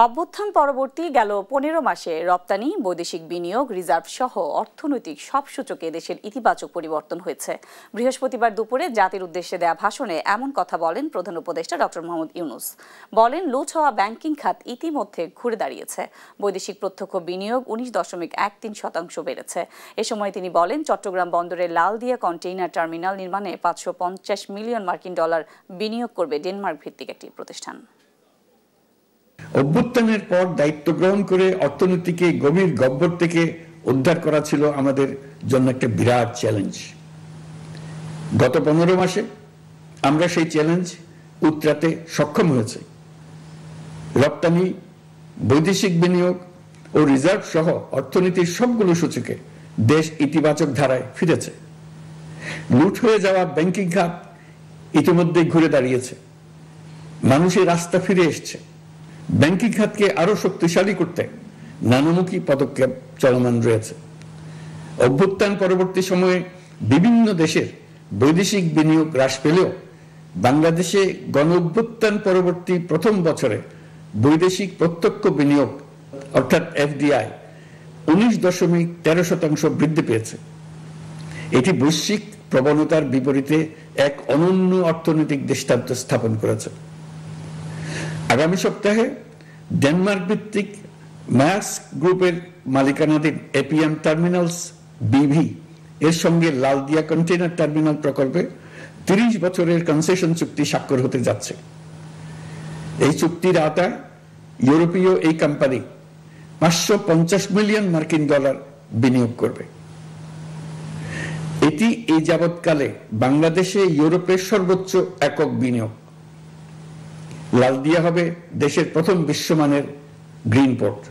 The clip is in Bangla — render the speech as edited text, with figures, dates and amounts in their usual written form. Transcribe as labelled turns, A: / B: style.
A: অভ্যুত্থান পরবর্তী গেল ১৫ মাসে রপ্তানি, বৈদেশিক বিনিয়োগ, রিজার্ভ সহ অর্থনৈতিক সব সূচকে দেশের ইতিবাচক পরিবর্তন হয়েছে। বৃহস্পতিবার দুপুরে জাতির উদ্দেশ্যে দেয়া ভাষণে এমন কথা বলেন প্রধান উপদেষ্টা ডক্টর মোহাম্মদ ইউনূস। বলেন, লুট হওয়া ব্যাংকিং খাত ইতিমধ্যে ঘুরে দাঁড়িয়েছে। বৈদেশিক প্রত্যক্ষ বিনিয়োগ ১৯.১৩% বেড়েছে। এ সময় তিনি বলেন, চট্টগ্রাম বন্দরে লালদিয়া কন্টেইনার টার্মিনাল নির্মাণে ৫৫০ মিলিয়ন মার্কিন ডলার বিনিয়োগ করবে ডেনমার্ক ভিত্তিক একটি প্রতিষ্ঠান।
B: অভ্যুত্থানের পর দায়িত্ব গ্রহণ করে অর্থনীতিকে গভীর গহ্বর থেকে উদ্ধার করা ছিল আমাদের জন্য একটা বিরাট চ্যালেঞ্জ। গত ১৫ মাসে আমরা সেই চ্যালেঞ্জ উতরাতে সক্ষম হয়েছে। রপ্তানি, বৈদেশিক বিনিয়োগ ও রিজার্ভ সহ অর্থনীতির সবগুলো সূচকে দেশ ইতিবাচক ধারায় ফিরেছে। লুট হয়ে যাওয়া ব্যাংকিং খাত ইতিমধ্যে ঘুরে দাঁড়িয়েছে। মানুষের আস্থা ফিরে এসছে। ব্যাংকিং খাতকে আরো শক্তিশালী করতে নানামুখী পদক্ষেপ চলমান রয়েছে। অভ্যুত্থান পরবর্তী সময়ে বিভিন্ন দেশের বৈদেশিক বিনিয়োগ হ্রাস পেলেও বাংলাদেশে গণ অভ্যুত্থান পরবর্তী প্রথম বছরে বৈদেশিক প্রত্যক্ষ বিনিয়োগ অর্থাৎ এফডিআই ১৯.১৩% বৃদ্ধি পেয়েছে। এটি বৈশ্বিক প্রবণতার বিপরীতে এক অনন্য অর্থনৈতিক দৃষ্টান্ত স্থাপন করেছে। আগামী সপ্তাহে ডেনমার্ক ভিত্তিক মায়ার্স গ্রুপের মালিকানাধীন এপিএম টার্মিনালস বিভি এর সঙ্গে লালদিয়া কন্টেইনার টার্মিনাল প্রকল্পে ৩০ বছরের কনসেশন চুক্তি স্বাক্ষর হতে যাচ্ছে। এই চুক্তির আওতায় ইউরোপীয় এই কোম্পানি ৫৫০ মিলিয়ন মার্কিন ডলার বিনিয়োগ করবে। এটি এই যাবৎকালে বাংলাদেশে ইউরোপের সর্বোচ্চ একক বিনিয়োগ। লালদিয়া হবে দেশের প্রথম বিশ্বমানের গ্রিন পোর্ট।